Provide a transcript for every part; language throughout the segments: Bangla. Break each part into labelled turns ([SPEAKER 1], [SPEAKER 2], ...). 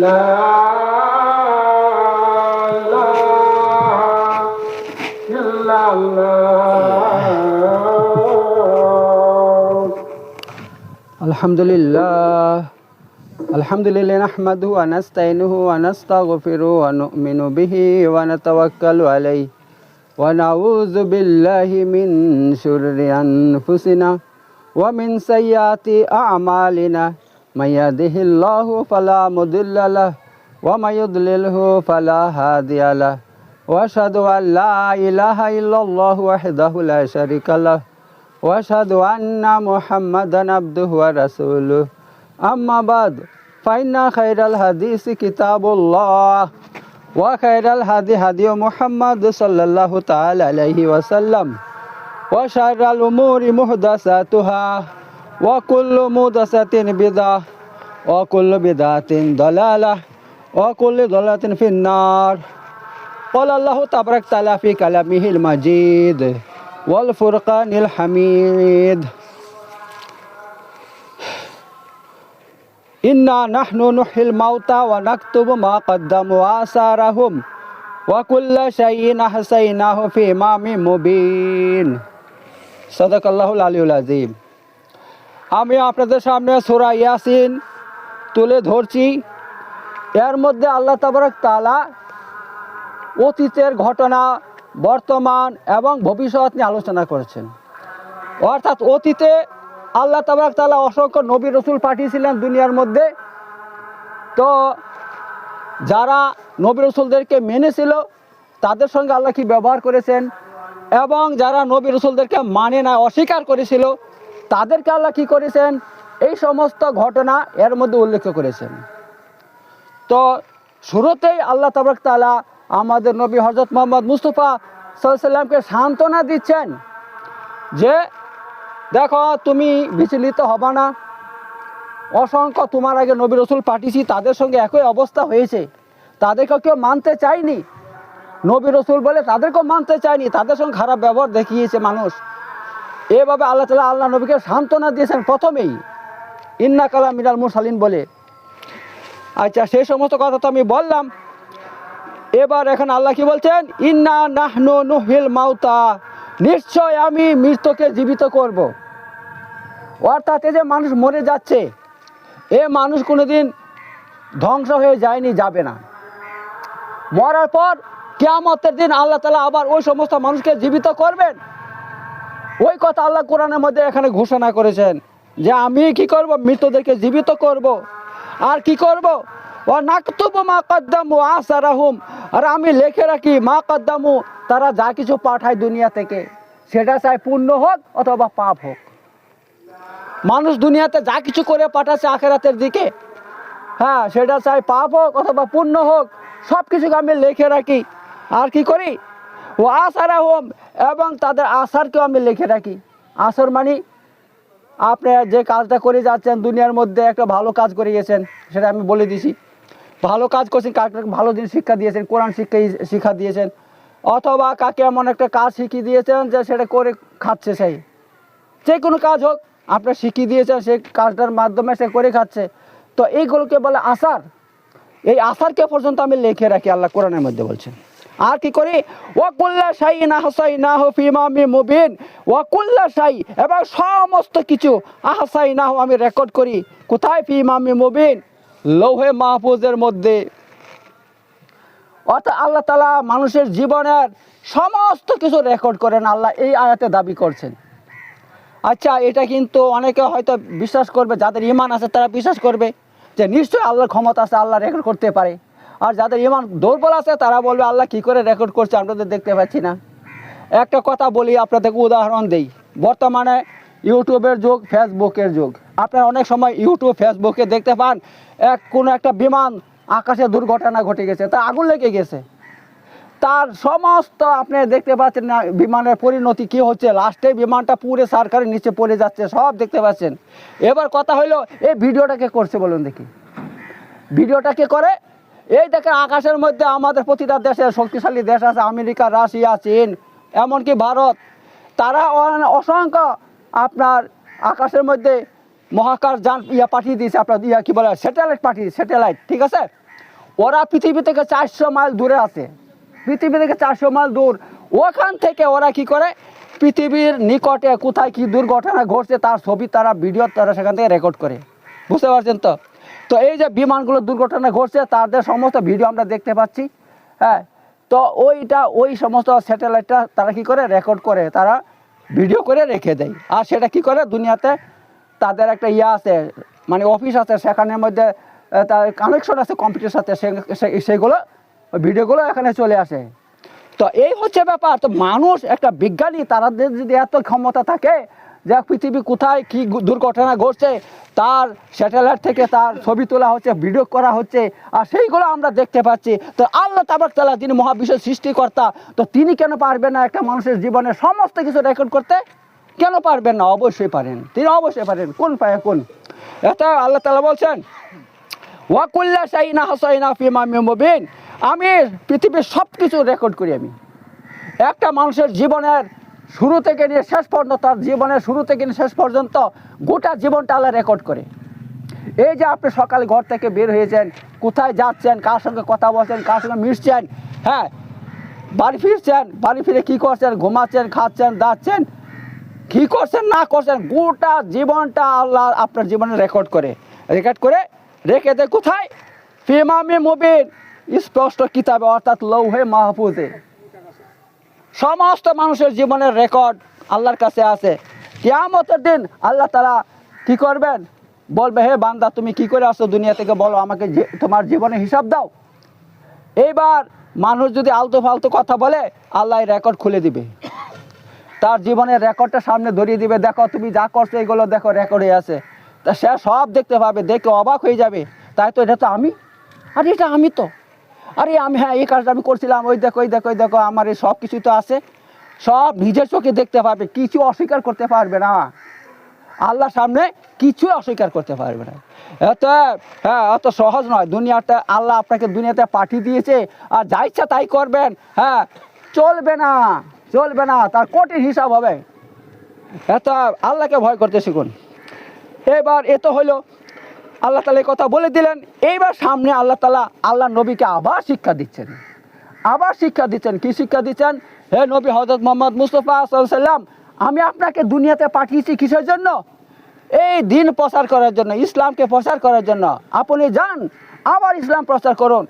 [SPEAKER 1] Alhamdulillah nahmaduhu wa nasta'inuhu wa nastaghfiruhu wa nu'minu bihi wa natawakkalu alayhi wa na'udzu billahi min shururi anfusina wa min sayyiati a'malina may yahdihillahu fala mudilla lahu wa may yudlilhu fala hadiya lahu wa ashhadu an la ilaha illallah wahdahu la syarika lahu wa ashhadu anna Muhammadan abduhu wa rasuluh. Amma ba'd, fa inna khairal hadisi kitabullah wa khairal hadi hadi Muhammad sallallahu ta'ala alaihi wasallam wa syarrul umuri muhdatsatuha wa kullu muhdatsatin bid'ah wa kullu bid'atin dalalah wa kullu dalalatin finnar. Qala Allah tabarak ta'ala fi kalamihil majid wal furqanil hamid. Inna nahnu nuhyil mauta wa naktubu ma qaddamu wa asarahum wa kulla syai'in ahsaynahu fi imamin mubin. Sadaqallahul aliyul azim. আমি আপনাদের সামনে সূরা ইয়াসিন তুলে ধরছি। এর মধ্যে আল্লাহ তাবারক তাআলা অতীতের ঘটনা, বর্তমান এবং ভবিষ্যৎ নিয়ে আলোচনা করেছেন। অর্থাৎ অতীতে আল্লাহ তাবারক তাআলা অসংখ্য নবী রসুল পাঠিয়েছিলেন দুনিয়ার মধ্যে। তো যারা নবী রসুলদেরকে মেনেছিল তাদের সঙ্গে আল্লাহ কি ব্যবহার করেছেন, এবং যারা নবী রসুলদেরকে মানে না, অস্বীকার করেছিল, তাদেরকে আল্লাহ কি করেছেন, এই সমস্ত ঘটনা এর মধ্যে উল্লেখ করেছেন। তো শুরুতেই আল্লাহ তাবারক তাআলা আমাদের নবী হযরত মুহাম্মদ মুস্তাফা সাল্লাল্লাহু আলাইহি সাল্লামকে সান্ত্বনা দিচ্ছেন যে দেখো, তুমি বিচলিত হবা না। অসংখ্য তোমার আগে নবী রসুল পাঠিয়েছি, তাদের সঙ্গে একই অবস্থা হয়েছে। তাদেরকেও কেউ মানতে চায়নি, নবী রসুল বলে তাদেরকেও মানতে চায়নি, তাদের সঙ্গে খারাপ ব্যবহার দেখিয়েছে মানুষ। এভাবে আল্লাহ তাআলা আল্লাহ নবীকে সান্ত্বনা দিয়েছেন প্রথমেই, ইন্নাকা লামিনাল মুরসালিন বলে। আচ্ছা, সেই সমস্ত কথা তো আমি বললাম। এবার এখন আল্লাহ কি বলছেন, ইন্না নাহনু নুহিল মাউতা, নিশ্চয় আমি মৃতকে জীবিত করব। অর্থাৎ এই যে মানুষ মরে যাচ্ছে, এ মানুষ কোনোদিন ধ্বংস হয়ে যায়নি, যাবে না। মরার পর কিয়ামতের দিন আল্লাহ তাআলা আবার ওই সমস্ত মানুষকে জীবিত করবেন। ওই কথা আল্লাহ কোরআনের মধ্যে এখানে ঘোষণা করেছেন যে আমি কি করব, মৃতদেরকে জীবিত করব। আর কি করব, ওয়া নাকতুবু মা কদ্দামু ওয়া আসারাহুম, আর আমি লিখে রাখি মা কদ্দামু, তারা যা কিছু পাঠায় দুনিয়া থেকে, সেটা চাই পুণ্য হোক অথবা পাপ হোক। মানুষ দুনিয়াতে যা কিছু করে পাঠাচ্ছে আখিরাতের দিকে, হ্যাঁ, সেটা চাই পাপ হোক অথবা পুণ্য হোক, সব কিছুকে আমি লিখে রাখি। আর কি করি, ও আসারাহুম, এবং তাদের আসারকেও আমি লিখে রাখি। আসর মানে আপনি যে কাজটা করে যাচ্ছেন দুনিয়ার মধ্যে, একটা ভালো কাজ করে গেছেন, সেটা আমি বলে দিছি। ভালো কাজ করছেন, কাকে ভালো দিন শিক্ষা দিয়েছেন, কোরআন শিক্ষা দিয়েছেন, অথবা কাকে এমন একটা কাজ শিখিয়ে দিয়েছেন যে সেটা করে খাচ্ছে, সেই যে কোনো কাজ হোক আপনার শিখিয়ে দিয়েছেন, সেই কাজটার মাধ্যমে সে করে খাচ্ছে। তো এইগুলোকে বলে আসার। এই আসারকে পর্যন্ত আমি লিখে রাখি, আল্লাহ কোরআনের মধ্যে বলছেন। আর কি করি, ওয়াকুল্লা শাইইন আহসাইনাহু ফি ইমামিন মুবিন, ওয়াকুল্লা শাই, এবং সমস্ত কিছু আহসাইনাহু আমি রেকর্ড করি। কোথায়, ফি ইমামিন মুবিন, লৌহে মাহফুজের মধ্যে। অর্থাৎ আল্লাহ তাআলা মানুষের জীবনের সমস্ত কিছু রেকর্ড করেন, আল্লাহ এই আয়াতে দাবি করছেন। আচ্ছা, এটা কিন্তু অনেকে হয়তো বিশ্বাস করবে, যাদের ঈমান আছে তারা বিশ্বাস করবে যে নিশ্চয়ই আল্লাহর ক্ষমতা আছে, আল্লাহ রেকর্ড করতে পারে। আর যাদের ঈমান দুর্বল আছে তারা বলবে আল্লাহ কি করে রেকর্ড করছে, আমরা তো দেখতে পাচ্ছি না। একটা কথা বলি, আপনাদেরকে উদাহরণ দেই। বর্তমানে ইউটিউবের যুগ, ফেসবুকের যুগ। আপনারা অনেক সময় ইউটিউব, ফেসবুকে দেখতে পান কোনো একটা বিমান আকাশে দুর্ঘটনা ঘটে গেছে, তার আগুন লেগে গেছে, তার সমস্ত আপনি দেখতে পাচ্ছেন না বিমানের পরিণতি কি হচ্ছে। লাস্টে বিমানটা পুরে সরকারের নিচে পড়ে যাচ্ছে, সব দেখতে পাচ্ছেন। এবার কথা হইলো, এই ভিডিওটা কে করছে বলুন দেখি, ভিডিওটা কে করে? এই দেখেন আকাশের মধ্যে আমাদের প্রতিটা দেশের শক্তিশালী দেশ আছে, আমেরিকা, রাশিয়া, চীন, এমনকি ভারত। তারা অসংখ্য আপনার আকাশের মধ্যে মহাকাশ যান পাঠিয়ে দিয়েছে, আপনার কি বলে স্যাটেলাইট পাঠিয়ে, স্যাটেলাইট, ঠিক আছে। ওরা পৃথিবী থেকে 400 মাইল দূরে আছে, পৃথিবী থেকে 400 মাইল দূর। ওখান থেকে ওরা কি করে, পৃথিবীর নিকটে কোথায় কি দুর্ঘটনা ঘটছে তার ছবি তারা ভিডিও তারা সেখান থেকে রেকর্ড করে, বুঝতে পারছেন তো? তো এই যে বিমানগুলো দুর্ঘটনা ঘটছে তাদের সমস্ত ভিডিও আমরা দেখতে পাচ্ছি। হ্যাঁ, তো ওই সমস্ত স্যাটেলাইটটা তারা কি করে রেকর্ড করে, তারা ভিডিও করে রেখে দেয়। আর সেটা কি করে, দুনিয়াতে তাদের একটা আছে, মানে অফিস আছে, সেখানের মধ্যে তার কানেকশন আছে কম্পিউটারের সাথে, সেগুলো ভিডিওগুলো এখানে চলে আসে। তো এই হচ্ছে ব্যাপার। তো মানুষ একটা বিজ্ঞানী, তাদের যদি এত ক্ষমতা থাকে যে পৃথিবী কোথায় কি দুর্ঘটনা ঘটছে তার স্যাটেলাইট থেকে তার ছবি তোলা হচ্ছে, ভিডিও করা হচ্ছে, আর সেইগুলো আমরা দেখতে পাচ্ছি। তো আল্লাহ তাবারক তাআলা যিনি মহাবিশ্বের সৃষ্টিকর্তা, তো তিনি কেন পারবেন না একটা মানুষের জীবনের সমস্ত কিছু রেকর্ড করতে? কেন পারবেন না? অবশ্যই পারেন, তিনি অবশ্যই পারেন। কোন পায় কোন এটা আল্লাহ তাআলা বলছেন, ওয়া কুল্লা শাইইন আহসাইনা ফি ইমামিন মুবিন। আমি পৃথিবীর সব কিছু রেকর্ড করি। আমি একটা মানুষের জীবনের শুরু থেকে নিয়ে শেষ পর্যন্ত, তার জীবনের শুরু থেকে নিয়ে শেষ পর্যন্ত গোটা জীবনটা আল্লাহ রেকর্ড করে। এই যে আপনি সকালে ঘর থেকে বের হয়েছেন, কোথায় যাচ্ছেন, কার সঙ্গে কথা বলছেন, কার সঙ্গে মিশছেন, হ্যাঁ, বাড়ি ফিরছেন, বাড়ি ফিরে কী করছেন, ঘুমাচ্ছেন, খাচ্ছেন, দাচ্ছেন, কী করছেন না করছেন, গোটা জীবনটা আল্লাহ আপনার জীবনে রেকর্ড করে রেখে দেয়। কোথায়? ফি ইমামিন মুবিন, স্পষ্ট কিতাবে, অর্থাৎ লৌহে মাহফুজে। সমস্ত মানুষের জীবনের রেকর্ড আল্লাহর কাছে আছে। কিয়ামতের দিন আল্লাহ তাআলা কি করবেন? বলবে, হে বান্দা, তুমি কি করে আসছো দুনিয়া থেকে, বলো আমাকে, তোমার জীবনে হিসাব দাও। এইবার মানুষ যদি আলতু ফালতু কথা বলে, আল্লাহ রেকর্ড খুলে দিবে, তার জীবনের রেকর্ডটা সামনে ধরিয়ে দিবে, দেখো তুমি যা করছো এগুলো দেখো রেকর্ডে আছে। তা সে সব দেখতে পাবে, দেখে অবাক হয়ে যাবে, তাই তো এটা তো আমি, আরে এটা আমি তো, আরে আমি, হ্যাঁ এই কাজটা আমি করছিলাম, ওই দেখো ওই দেখো ওই দেখো, আমার এই সব কিছুই তো আছে। সব নিজের চোখে দেখতে পাবে, কিছু অস্বীকার করতে পারবে না। আল্লাহর সামনে কিছু অস্বীকার করতে পারবে না। এত হ্যাঁ, অত সহজ নয়। দুনিয়াটা আল্লাহ আপনাকে দুনিয়াতে পাঠিয়ে দিয়েছে, আর যা ইচ্ছা তাই করবেন, হ্যাঁ, চলবে না, চলবে না, তার কঠিন হিসাব হবে। এত আল্লাহকে ভয় করতে শিখুন। এবার এ তো হলো, আল্লাহ তাআলা এই কথা বলে দিলেন। এইবার সামনে আল্লাহ তাআলা আল্লাহ নবীকে আবার শিক্ষা দিচ্ছেন, কি শিক্ষা দিচ্ছেন? হে নবী হযরত মুহাম্মদ মুস্তাফা সাল্লাল্লাহু আলাইহি ওয়াসাল্লাম, আমি আপনাকে দুনিয়াতে পাঠিয়েছি কিসের জন্য? এই দিন প্রচার করার জন্য, ইসলামকে প্রচার করার জন্য। আপনি যান, আবার ইসলাম প্রচার করুন।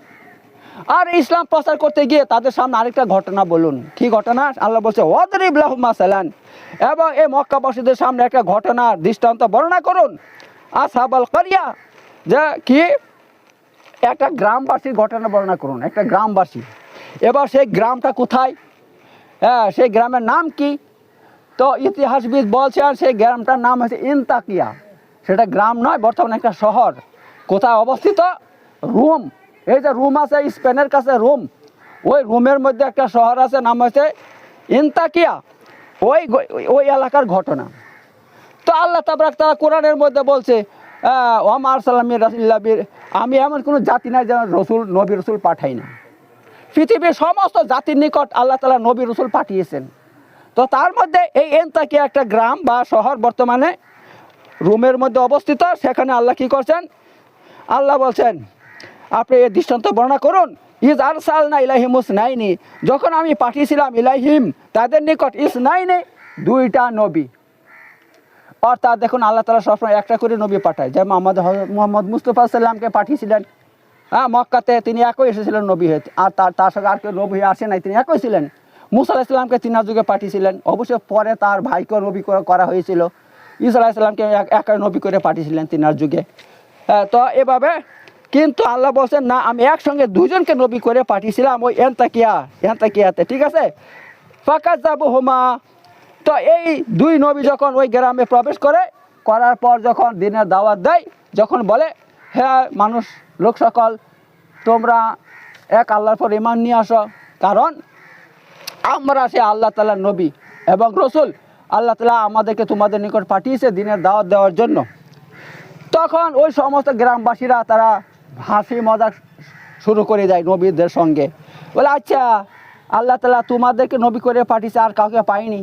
[SPEAKER 1] আর ইসলাম প্রচার করতে গিয়ে তাদের সামনে আরেকটা ঘটনা বলুন। কি ঘটনা? আল্লাহ বলছে, ওয়াদরিব লাহুম মাসালান, এবং এই মক্কাবাসীদের সামনে একটা ঘটনার দৃষ্টান্ত বর্ণনা করুন। আসহাবাল কারিয়া, যে কি একটা গ্রামবাসীর ঘটনা বর্ণনা করুন, একটা গ্রামবাসী। এবার সেই গ্রামটা কোথায়, হ্যাঁ, সেই গ্রামের নাম কি? তো ইতিহাসবিদ বলছেন সেই গ্রামটার নাম হচ্ছে ইনতাকিয়া। সেটা গ্রাম নয়, বর্তমানে একটা শহর। কোথায় অবস্থিত? রোম। এই যে রোম আছে, স্পেনের কাছে রোম, ওই রোমের মধ্যে একটা শহর আছে, নাম হচ্ছে ইনতাকিয়া। ওই এলাকার ঘটনা। তো আল্লাহ তাবারক তাআলা কোরআনের মধ্যে বলছে, ওমা আরসালনা রাসূলিল্লাহ, আমি এমন কোনো জাতি নাই যেন নবী রসুল পাঠাই না। পৃথিবীর সমস্ত জাতির নিকট আল্লাহ তাআলা নবী রসুল পাঠিয়েছেন। তো তার মধ্যে এই এনতাকিয়া একটা গ্রাম বা শহর, বর্তমানে রোমের মধ্যে অবস্থিত। সেখানে আল্লাহ কি করছেন? আল্লাহ বলছেন, আপনি এই দৃষ্টান্ত বর্ণনা করুন। ইজ আরসালনা ইলাইহিম ইসনাইনি, যখন আমি পাঠিয়েছিলাম ইলাইহিম, তাদের নিকট, ইসনাইনি, দুইটা নবী। অর্থাৎ দেখুন, আল্লাহ তাআলা সবসময় একটা করে নবী পাঠায়। যেমন মুহাম্মদ মুস্তাফা সাল্লামকে পাঠিয়েছিলেন, হ্যাঁ, মক্কাতে তিনি একই এসেছিলেন নবী হয়ে, আর তার সাথে আর কেউ নবী হয়ে আসে নাই, তিনি একই ছিলেন। মুসা আলাইহিস সালামকে তিনার যুগে পাঠিয়েছিলেন, অবশ্য পরে তার ভাইকেও নবী করা হয়েছিল। ঈসা আলাইহিস সালামকে একা নবী করে পাঠিয়েছিলেন তিনার যুগে। তো এভাবে, কিন্তু আল্লাহ বলছেন না, আমি একসঙ্গে দুজনকে নবী করে পাঠিয়েছিলাম ওই এনতাকিয়াতে, ঠিক আছে? ফাকাযাবুহুমা, তো এই দুই নবী যখন ওই গ্রামে প্রবেশ করার পর যখন দিনের দাওয়াত দেয়, যখন বলে, হ্যাঁ মানুষ, লোক সকল, তোমরা এক আল্লাহর পর ঈমান নিয়ে আসো, কারণ আমরা সে আল্লাহ তাআলার নবী এবং রসুল, আল্লাহ তাআলা আমাদেরকে তোমাদের নিকট পাঠিয়েছে দিনের দাওয়াত দেওয়ার জন্য। তখন ওই সমস্ত গ্রামবাসীরা তারা হাসি মজাক শুরু করে দেয় নবীদের সঙ্গে, বলে, আচ্ছা আল্লাহ তাআলা তোমাদেরকে নবী করে পাঠিয়েছে, আর কাউকে পাইনি।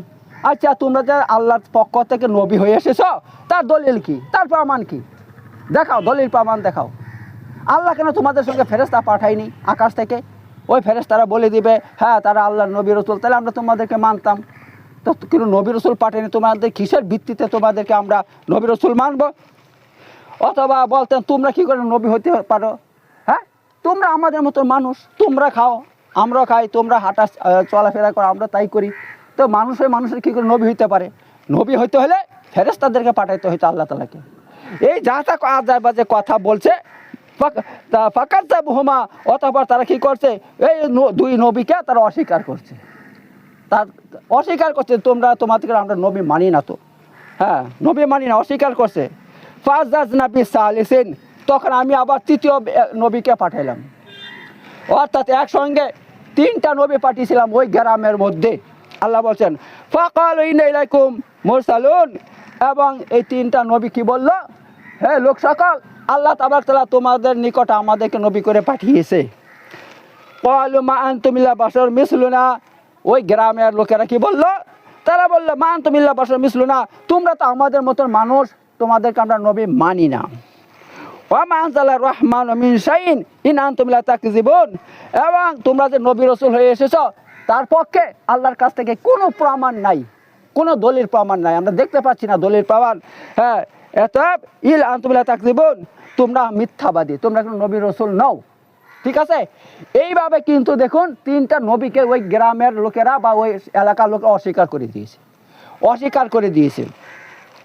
[SPEAKER 1] আচ্ছা তোমরা যে আল্লাহর পক্ষ থেকে নবী হয়ে এসেছ, তার দলিল কি, তার প্রমাণ কি? দেখাও, দলিল প্রমাণ দেখাও। আল্লাহ কেন তোমাদের সঙ্গে ফেরেশতা পাঠায়নি আকাশ থেকে? ওই ফেরেশতারা বলে দিবে হ্যাঁ তারা আল্লাহর নবী রসুল, তাহলে আমরা তোমাদেরকে মানতাম। তো কিন্তু নবী রসুল পাঠায়নি, তোমাদের কিসের ভিত্তিতে তোমাদেরকে আমরা নবী রসুল মানব? অথবা বলতেন তোমরা কী করে নবী হতে পারো? হ্যাঁ, তোমরা আমাদের মতো মানুষ, তোমরা খাও আমরা খাই, তোমরা হাঁটা চলাফেরা করো আমরা তাই করি, তো মানুষ হয়ে মানুষের কী করে নবী হইতে পারে? নবী হইতে হলে ফেরেশতাদেরকে পাঠাইতে হইতো আল্লাহ তাআলাকে। এই যা তা আজায় বাজে কথা বলছে ফাঁকার যা হুমা, অতঃপর তারা কী করছে? এই দুই নবীকে তারা অস্বীকার করছে, তার অস্বীকার করছে তোমরা তোমাদের আমরা নবী মানি না। তো হ্যাঁ, নবী মানি না, অস্বীকার করছে। ফাজাজ নাবি সালিসিন, তখন আমি আবার তৃতীয় নবীকে পাঠাইলাম, অর্থাৎ একসঙ্গে তিনটা নবী পাঠিয়েছিলাম ওই গ্রামের মধ্যে। আল্লাহ বলছেন ফাকালু ইন্না ইলাইকুম মুরসালুন, এবং এই তিনটা নবী কি বলল? হ্যাঁ লোক সকল, আল্লাহ তাবারক তাআলা তোমাদের নিকট আমাদেরকে নবী করে পাঠিয়েছে। ক্বালু মা আনতুম ইল্লা বাশারুম মিসলুনা, ওই গ্রামের লোকেরা কি বলল? তারা বলল মা আনতুম ইল্লা বাশারুম মিসলুনা, তোমরা তো আমাদের মতন মানুষ, তোমাদেরকে আমরা নবী মানি না। ওয়া মা আনজালার রহমানু মিন শাইইন ইন আনতুম লা তাকযিবুন, এবং তোমরা যে নবী রাসূল হয়ে এসেছো তার পক্ষে আল্লাহর কাছ থেকে কোনো প্রমাণ নাই, কোনো দলিল প্রমাণ নাই, আমরা দেখতে পাচ্ছি না দলিল প্রমাণ। হ্যাঁ, এতব ইল আনতুম লা তাকযিবুন, তোমরা মিথ্যাবাদী, তোমরা কোনো নবী রাসূল নও। ঠিক আছে, এইভাবে কিন্তু দেখুন তিনটা নবীকে ওই গ্রামের লোকেরা বা ওই এলাকার লোক অস্বীকার করে দিয়েছে, অস্বীকার করে দিয়েছে।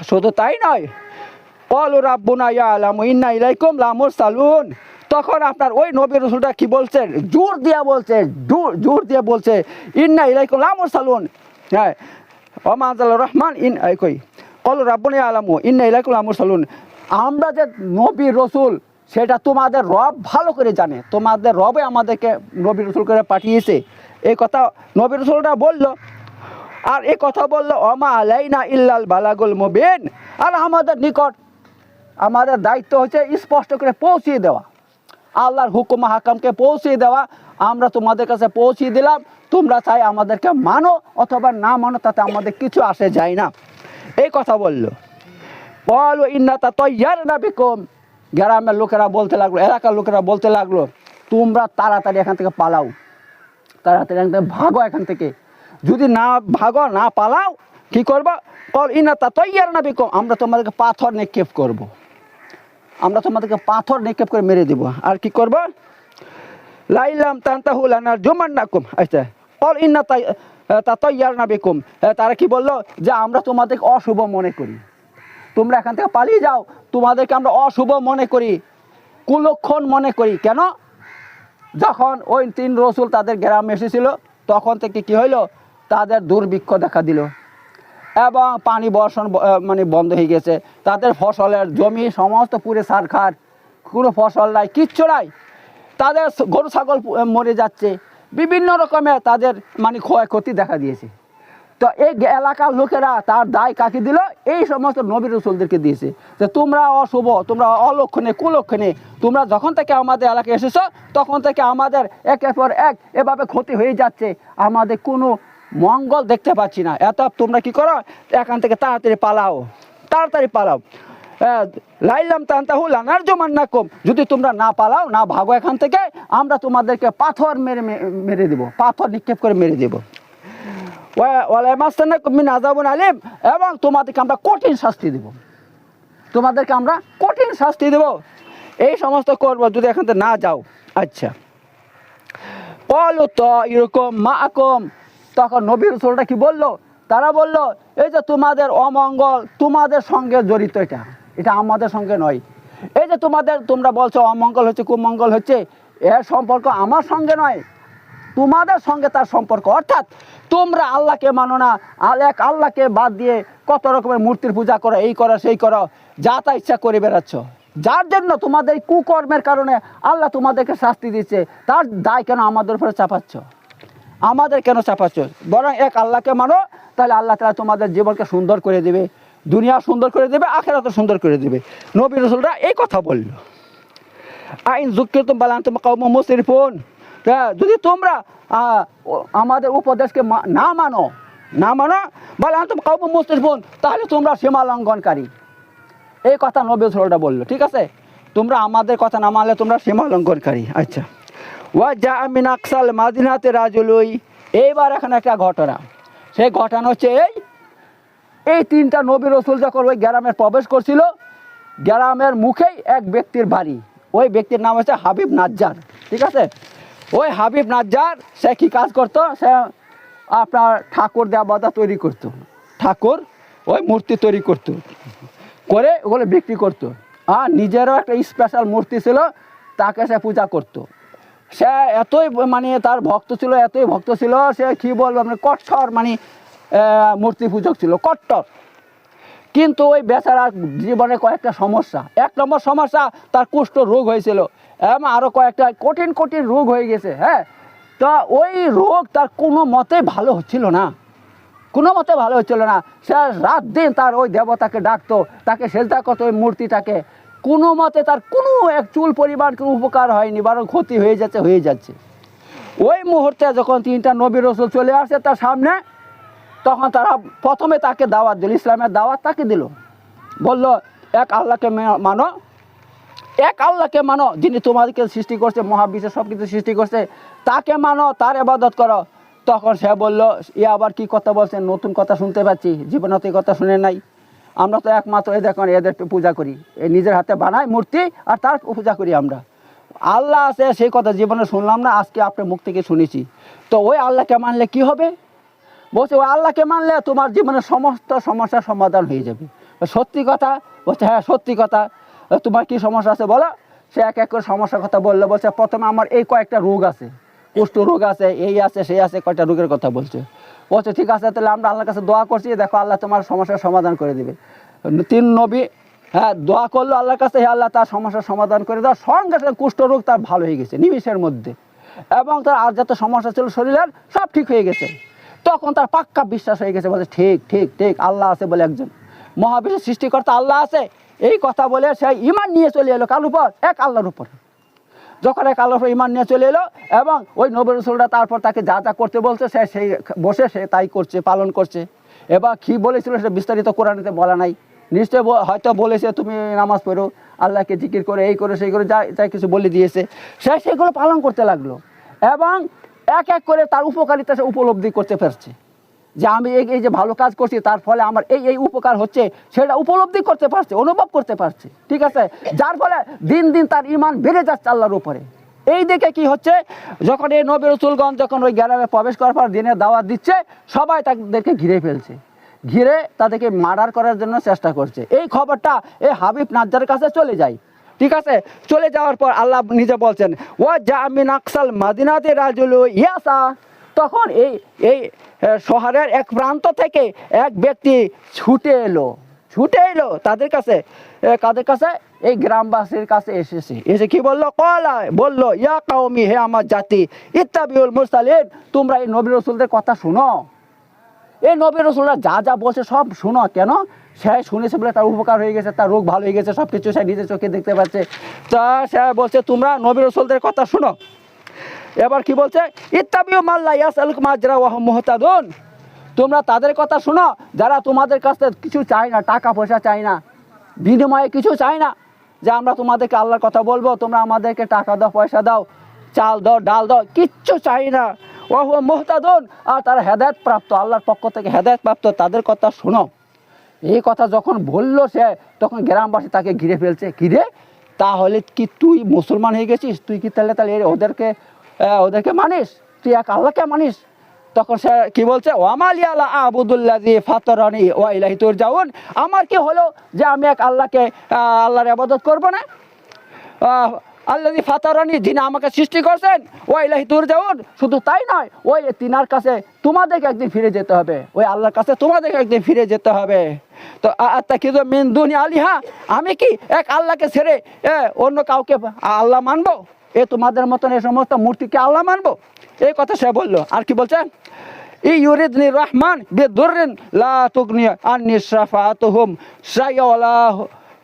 [SPEAKER 1] শুধু তাই নয়, ক্বালু রাব্বুনা ইয়ালামু ইন্না ইলাইকুম লামুরসালুন, তখন আপনার ওই নবী রাসূলটা কি বলছেন? জোর দিয়ে বলছে, জোর দিয়ে বলছে ইন্না ইলাইকুম লামুরসালুন। হ্যাঁ, ওয়া মা আনজালার রহমান ইন কই ক্বালু রাব্বুনা ইয়ালামু ইন্না ইলাইকুম লামুরসালুন, আমরা যে নবী রাসূল সেটা তোমাদের রব ভালো করে জানে, তোমাদের রবে আমাদেরকে নবী রাসূল করে পাঠিয়েছে, এই কথা নবী রাসূলটা বলল। আর এই কথা বলল ওমা আলাইনা ইল্লাল বালাগুল মুবিন, আর আমাদের নিকট আমাদের দায়িত্ব হচ্ছে স্পষ্ট করে পৌঁছিয়ে দেওয়া, আল্লাহর হুকুম হাকামকে পৌঁছিয়ে দেওয়া। আমরা তোমাদের কাছে পৌঁছিয়ে দিলাম, তোমরা চাই আমাদেরকে মানো অথবা না মানো, তাতে আমাদের কিছু আসে যায় না, এই কথা বলল। বল ইন্না তাতায়্যারনা বিকুম, গ্রামের লোকেরা বলতে লাগলো, এলাকার লোকেরা বলতে লাগলো তোমরা তাড়াতাড়ি এখান থেকে পালাও, তাড়াতাড়ি এখান থেকে ভাগো, এখান থেকে যদি না ভাগো না পালাও কি করবো? বল ইন্না তাতায়্যারনা বিকুম, আমরা তোমাদেরকে পাথর নিক্ষেপ করব, আমরা তোমাদেরকে পাথর নিক্ষেপ করে মেরে দেব। আর কি করবো? লাইলাম তানতাহু লানারজুমান্নাকুম, আচ্ছা বল ইন্না তাতায়্যারনা বিকুম, তারা কি বললো? যে আমরা তোমাদেরকে অশুভ মনে করি, তোমরা এখান থেকে পালিয়ে যাও, তোমাদেরকে আমরা অশুভ মনে করি, কুলক্ষণ মনে করি। কেন? যখন ওই তিন রসুল তাদের গ্রামে এসেছিল তখন থেকে কি হইল? তাদের দুর্ভিক্ষ দেখা দিল এবং পানি বর্ষণ মানে বন্ধ হয়ে গেছে, তাদের ফসলের জমি সমস্ত পুরে সারখার, কোনো ফসল নাই, কিচ্ছু নাই, তাদের গরু ছাগল মরে যাচ্ছে, বিভিন্ন রকমের তাদের মানে ক্ষয়ক্ষতি দেখা দিয়েছে। তো এই এলাকার লোকেরা তার দায় কাকে দিল? এই সমস্ত নবী রাসূলদেরকে দিয়েছে, যে তোমরা অশুভ, তোমরা অলক্ষণে কুলক্ষণে, তোমরা যখন থেকে আমাদের এলাকায় এসেছো তখন থেকে আমাদের একের পর এক এভাবে ক্ষতি হয়ে যাচ্ছে, আমাদের কোনো মঙ্গল দেখতে পাচ্ছি না, এত তোমরা কি করো? এখান থেকে তাড়াতাড়ি পালাও, তাড়াতাড়ি পালাও। লাইলাম তানতাহু লানারজুমান্নাকুম, যদি তোমরা না পালাও না ভাগো এখান থেকে, আমরা তোমাদেরকে পাথর মেরে দেবো, পাথর নিক্ষেপ করে মেরে দেবো। আলিম, এবং তোমাদেরকে আমরা কঠিন শাস্তি দেব, তোমাদেরকে আমরা কঠিন শাস্তি দেব, এই সমস্ত করবো যদি এখান থেকে না যাও। আচ্ছা, বলো তো এরকম মাকুম, তখন নবী রাসূলটা কি বললো? তারা বলল এই যে তোমাদের অমঙ্গল তোমাদের সঙ্গে জড়িত, এটা এটা আমাদের সঙ্গে নয়, এই যে তোমরা বলছো অমঙ্গল হচ্ছে কুমঙ্গল হচ্ছে, এর সম্পর্ক আমার সঙ্গে নয়, তোমাদের সঙ্গে তার সম্পর্ক। অর্থাৎ তোমরা আল্লাহকে মানো না, এক আল্লাহকে বাদ দিয়ে কত রকমের মূর্তির পূজা করো, এই করো সেই করো, যা তা ইচ্ছা করে বেড়াচ্ছ, যার জন্য তোমাদের কুকর্মের কারণে আল্লাহ তোমাদেরকে শাস্তি দিচ্ছে, তার দায় কেন আমাদের উপরে চাপাচ্ছ? আমাদের কেন চাপাচ্ছ? বরং এক আল্লাহকে মানো, তাহলে আল্লাহ তাআলা তোমাদের জীবনকে সুন্দর করে দেবে, দুনিয়া সুন্দর করে দেবে, আখিরাতও সুন্দর করে দেবে। নবী রাসূলরা এই কথা বলল। আইন যুক্কিরতুম বাল আনতুম কাওমুম মুসরিফুন, যদি তোমরা আমাদের উপদেশকে না মানো বাল আনতুম কাওমুম মুসরিফুন, তাহলে তোমরা সীমা লঙ্ঘনকারী, এই কথা নবী রাসূলরা বলল। ঠিক আছে, তোমরা আমাদের কথা না মানলে তোমরা সীমা লঙ্ঘনকারী। আচ্ছা, ওয়া জা মিন আকসাল মাদিনাতে রাজুলুই। এইবার এখানে একটা ঘটনা, সেই ঘটনা হচ্ছে এই তিনটা নবী রসুল যখন ওই গ্রামের প্রবেশ করছিল, গ্রামের মুখেই এক ব্যক্তির বাড়ি, ওই ব্যক্তির নাম হচ্ছে হাবিব নাজ্জার। ঠিক আছে, ওই হাবিব নাজ্জার সে কী কাজ করতো, সে আপনার ঠাকুর দেবতা তৈরি করতো, ঠাকুর ওই মূর্তি তৈরি করতো, করে ওগুলো বিক্রি করতো। আর নিজেরও একটা স্পেশাল মূর্তি ছিল, তাকে সে পূজা করতো। সে এতই মানে তার ভক্ত ছিল, এতই ভক্ত ছিল, সে কী বলবো মানে কট্টর মানে মূর্তি পূজক ছিল, কট্টর। কিন্তু ওই বেচারার জীবনে কয়েকটা সমস্যা। এক নম্বর সমস্যা, তার কুষ্ঠ রোগ হয়েছিল এবং আরও কয়েকটা কঠিন কঠিন রোগ হয়ে গেছে। হ্যাঁ, তো ওই রোগ তার কোনো মতে ভালো হচ্ছিল না, কোনো মতে ভালো হচ্ছিল না। সে রাত দিন তার ওই দেবতাকে ডাকতো, তাকে সেজদা করতো ওই মূর্তিটাকে। কোনো মতে তার কোনো এক চুল পরিমাণ কোনো উপকার হয়নি, বরং ক্ষতি হয়ে যাচ্ছে। ওই মুহূর্তে যখন তিনটা নবী রসুল চলে আসে তার সামনে, তখন তারা প্রথমে তাকে দাওয়াত দিল, ইসলামের দাওয়াত তাকে দিল। বলল, এক আল্লাহকে মানো, এক আল্লাহকে মানো যিনি তোমাদেরকে সৃষ্টি করছে, মহাবিশ্বের সব কিছু সৃষ্টি করছে, তাকে মানো, তার ইবাদত করো। তখন সে বলল, আবার কি কথা বলছেন, নতুন কথা শুনতে পাচ্ছি, জীবনে তো এই কথা শুনে নাই। আমরা তো একমাত্র দেখুন এদের পূজা করি, নিজের হাতে বানাই মূর্তি আর তার পূজা করি আমরা। আল্লাহ আছে সেই কথা জীবনে শুনলাম না, আজকে আপনার মুখ থেকে শুনেছি। তো ওই আল্লাহকে মানলে কি হবে? বলছে, ওই আল্লাহকে মানলে তোমার জীবনের সমস্ত সমস্যার সমাধান হয়ে যাবে। সত্যি কথা? বলছে, হ্যাঁ সত্যি কথা। তোমার কি সমস্যা আছে বলো। সে এক এক করে সমস্যার কথা বললো। বলছে, প্রথমে আমার এই কয়েকটা রোগ আছে, কুষ্ঠ রোগ আছে, এই আছে সেই আছে, কয়েকটা রোগের কথা বলছে। বলছে, ঠিক আছে, তাহলে আমরা আল্লাহর কাছে দোয়া করছি, দেখো আল্লাহ তোমার সমস্যার সমাধান করে দেবে। তিন নবী হ্যাঁ দোয়া করলো আল্লাহর কাছে, হে আল্লাহ তার সমস্যার সমাধান করে দেওয়ার সঙ্গে সঙ্গে কুষ্ঠ রোগ তার ভালো হয়ে গেছে নিমিষের মধ্যে, এবং তার আর যত সমস্যা ছিল শরীরের সব ঠিক হয়ে গেছে। তখন তার পাক্কা বিশ্বাস হয়ে গেছে, বলছে ঠিক ঠিক ঠিক আল্লাহ আছে বলে, একজন মহাবিশ্বের সৃষ্টিকর্তা আল্লাহ আছে, এই কথা বলে সে ঈমান নিয়ে চলে এলো কার উপর? এক আল্লাহর উপর। যখন এক আল্লাহর উপর ঈমান নিয়ে চলে এলো, এবং ওই নবী রাসূলরা তারপর তাকে যা যা করতে বলছে সে সেই বসে সে তাই করছে, পালন করছে। এবার কী বলেছিল সেটা বিস্তারিত কোরআনেতে বলা নাই, নিশ্চয় হয়তো বলেছে তুমি নামাজ পড়ো, আল্লাহকে জিকির করে, এই করে সেই করে, যা কিছু বলে দিয়েছে, সে সেগুলো পালন করতে লাগলো। এবং এক এক করে তার উপকারিতা সে উপলব্ধি করতে পারছে, যে আমি এই যে ভালো কাজ করছি তার ফলে আমার এই উপকার হচ্ছে, সেটা উপলব্ধি করতে পারছে, অনুভব করতে পারছে। ঠিক আছে, যার ফলে দিন দিন তার ঈমান বেড়ে যাচ্ছে আল্লাহর উপরে। এই দেখে কি হচ্ছে, যখন এই নবী রাসূলগণ যখন ওই গ্রামে প্রবেশ করার পর দিনের দাওয়াত দিচ্ছে, সবাই তাদেরকে ঘিরে ফেলছে, ঘিরে তাদেরকে মার্ডার করার জন্য চেষ্টা করছে। এই খবরটা এই হাবিব নাজ্জারের কাছে চলে যায়। ঠিক আছে, চলে যাওয়ার পর আল্লাহ নিজে বলছেন, ওয়া জা মিন আকসাল মাদিনাতে রাজুলু ইয়াসা। তখন এই শহরের এক প্রান্ত থেকে এক ব্যক্তি ছুটে এলো তাদের কাছে, কাদের কাছে? এই গ্রামবাসীর কাছে এসে কি বললো? বললো, ইয়া কওমি, হে আমার জাতি, ইত্তাবিউল মুরসালিন, তোমরা এই নবী রাসূলদের কথা শুনো। এই নবী রাসূলরা যা যা বলছে সব শুনো। কেন? সে শুনেছে বলে তার উপকার হয়ে গেছে, তার রোগ ভালো হয়ে গেছে, সব কিছু সে নিজের চোখে দেখতে পাচ্ছে। তা সে বলছে, তোমরা নবী রাসূলদের কথা শুনো। এবার কি বলছে? ইত্তাবিউ মান লা ইয়াসআলুকুম আজরা ওয়া হুম মুহতাদুন, তোমরা তাদের কথা শুনো যারা তোমাদের কাছ থেকে কিছু চায় না, টাকা পয়সা চায় না, বিনিময়ে কিছু চায় না, যে আমরা তোমাদেরকে আল্লাহর কথা বলবো, তোমরা আমাদেরকে টাকা দাও, পয়সা দাও, চাল দাও, ডাল দাও, কিচ্ছু চাই না। ওয়া হুম মুহতাদুন, আর তারা হেদায়েত প্রাপ্ত, আল্লাহর পক্ষ থেকে হেদায়েত প্রাপ্ত, তাদের কথা শোনো। এই কথা যখন বললো সে, তখন গ্রামবাসী তাকে ঘিরে ফেলছে। ঘিরে, তাহলে কি তুই মুসলমান হয়ে গেছিস? তুই কি তাহলে ওদেরকে মানিস? তুই এক আল্লাহকে মানিস? তখন সে কি বলছে? ওয়ামালি আলা আবুদুল্লাযী ফাতারানি ওয়া ইলাইহি তুরজাউন, আমার কি হলো যে আমি এক আল্লাহকে আল্লাহর ইবাদত করব না? আল্লাযী ফাতারানি, যিনি আমাকে সৃষ্টি করছেন, ওয়া ইলাইহি তুরজাউন, শুধু তাই নয়, ওই তিনার কাছে তোমাদেরকে একদিন ফিরে যেতে হবে, ওই আল্লাহর কাছে তোমাদেরকে একদিন ফিরে যেতে হবে। তো আত্তাখিযু মিন দুনি আলিহা, আমি কি এক আল্লাহকে ছেড়ে অন্য কাউকে আল্লাহ মানবো? তোমাদের মতন এই সমস্ত মূর্তিকে আল্লাহ মানবো? এই কথা সে বললো। আর কি বলছে? ইউরিদনি রহমান বিদুররিন লা তুগনি আন্নি শাফাআতুহুম শাইআ ওয়ালা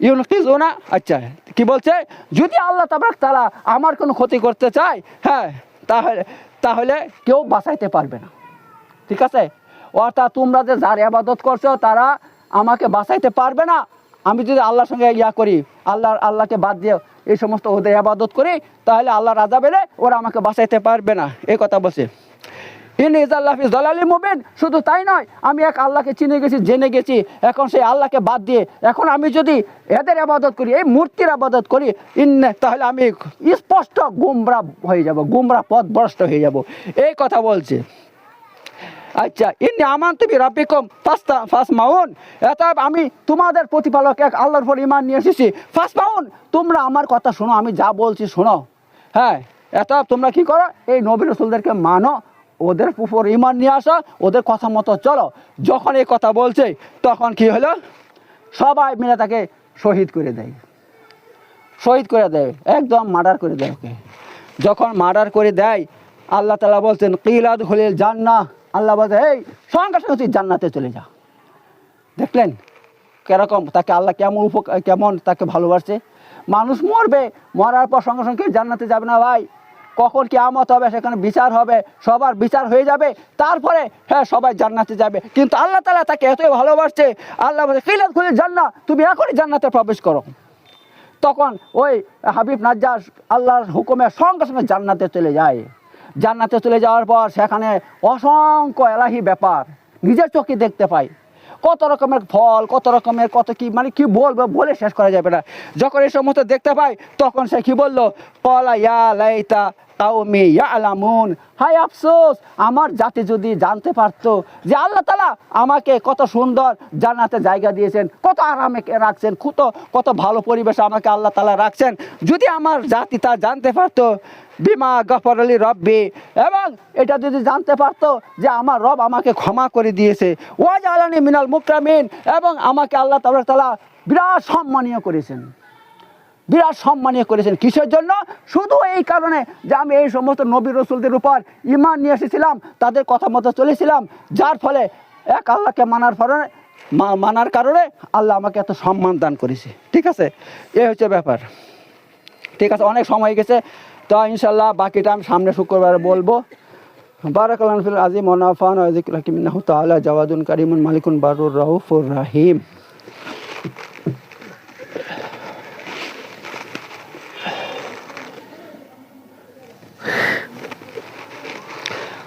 [SPEAKER 1] ইউনকিজুনা। আচ্ছা, কি বলছে? যদি আল্লাহ তাবারক তাআলা আমার কোনো ক্ষতি করতে চায়, হ্যাঁ, তাহলে কেউ বাঁচাইতে পারবে না। ঠিক আছে, অর্থাৎ তোমরা যে যার ইবাদত করছো তারা আমাকে বাঁচাইতে পারবে না। আমি যদি আল্লাহর সঙ্গে করি, আল্লাহকে বাদ দিয়ে এই সমস্ত ওদের ইবাদত করি, তাহলে আল্লাহ রাজা বেলে ওরা আমাকে বাঁচাইতে পারবে না, এই কথা বলছে। শুধু তাই নয়, আমি এক আল্লাহকে চিনে গেছি, জেনে গেছি। এখন সেই আল্লাহকে বাদ দিয়ে এখন আমি যদি এদের আবাদত করি, এই মূর্তির আবাদত করি, তাহলে আমি স্পষ্ট গুমরা হয়ে যাব, গুমরা পথ ভ্রষ্ট হয়ে যাব, এই কথা বলছে। আচ্ছা, ইন্নী আমানতু বিরাব্বিকুম ফাসমাউন, অতএব আমি তোমাদের প্রতিপালক এক আল্লাহর উপর ঈমান নিয়ে এসেছি। ফাসমাউন, তোমরা আমার কথা শোনো, আমি যা বলছি শোনো। হ্যাঁ, অতএব তোমরা কি করো, এই নবী রাসূলদেরকে মানো, ওদের উপর ঈমান নিয়ে আসো, ওদের কথা মতো চলো। যখন এই কথা বলছে তখন কি হলো, সবাই মিলে তাকে শহীদ করে দেয়, শহীদ করে দেয়, একদম মার্ডার করে দেয় ওকে। যখন মার্ডার করে দেয়, আল্লাহ তাআলা বলছেন কিলা দুখুলিল জান্নাহ, আল্লাহ বলছে এই সঙ্গে সঙ্গে তুই জান্নাতে চলে যা। দেখলেন কেরকম তাকে আল্লাহ কেমন তাকে ভালোবাসছে। মানুষ মরবে, মরার পর সঙ্গে সঙ্গে জান্নাতে যাবে না ভাই, কখন কিয়ামত হবে, সেখানে বিচার হবে, সবার বিচার হয়ে যাবে, তারপরে হ্যাঁ সবাই জান্নাতে যাবে। কিন্তু আল্লাহ তাআলা তাকে এতই ভালোবাসছে, আল্লাহ বলছে কিলা দুখুলিল জান্নাহ, তুমি এখনই জান্নাতে প্রবেশ করো। তখন ওই হাবিব নাজ্জার আল্লাহর হুকুমে সঙ্গে সঙ্গে জান্নাতে চলে যায়। জান্নাতে চলে যাওয়ার পর সেখানে অসংখ্য এলাহি ব্যাপার নিজের চোখে দেখতে পাই, কত রকমের ফল, কত রকমের কত কি, মানে কি বলবো, বলে শেষ করা যাবে না। যখন এই সমস্ত দেখতে পাই তখন সে কি বললো, ক্বালা ইয়া লাইতা কাওমি ইয়ালামুন, হায় আফসোস আমার জাতি যদি জানতে পারতো যে আল্লাহ তাআলা আমাকে কত সুন্দর জান্নাতে জায়গা দিয়েছেন, কত আরামে রাখছেন, কত ভালো পরিবেশে আমাকে আল্লাহ তাআলা রাখছেন, যদি আমার জাতি তা জানতে পারতো, বিমা গফরলি রব্বি, এবং এটা যদি জানতে পারতো যে আমার রব আমাকে ক্ষমা করে দিয়েছে, ওয়াজআলানি মিনাল মুকরামিন, এবং আমাকে আল্লাহ তাআলা বিরাট সম্মানীয় করেছেন, বিরাট সম্মানীয় করেছেন। কিসের জন্য? শুধু এই কারণে যে আমি এই সমস্ত নবী রাসূলদের উপর ঈমান নিয়ে এসেছিলাম, তাদের কথা মতো চলেছিলাম, যার ফলে এক আল্লাহকে মানার কারণে আল্লাহ আমাকে এত সম্মান দান করেছে। ঠিক আছে, এই হচ্ছে ব্যাপার। ঠিক আছে, অনেক সময় গেছে, তো ইনশাল্লাহ বাকিটা আমি সামনে শুক্রবারে বলবো। বারাকাল্লাহু ফিল আযীম ওয়া নাফা'না ওয়া যিকরিল হাকীম ইন্নাহু তাআলা জাওয়াদুন কারীমুন মালিকুন বারুর রাউফুর রাহিম।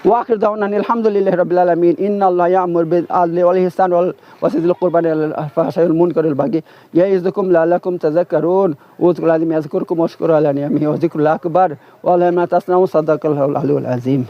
[SPEAKER 1] ওয়াখির দাওয়ানা আলহামদুলিল্লাহি রাব্বিল আলামিন। ইন্নাল্লাহা ইয়া'মুরু বিল আদলি ওয়াল ইহসানি ওয়া ইয়াযিদুল কুরবানি ওয়াল ফাহশা'i ওয়াল মুনকারি ওয়াল বাগি ইয়া'iযুকুম লা'আল্লাকুম তাযাক্কারুন। উযকুরু আযীম ইয়াযকুরকুম ওয়াশকুরু আলা নি'আমিহি ওয়া যিকরুল আকবার ওয়া লা মা তাসনাউন। সাদাকাল্লাহুল আলিয়্যুল আযীম।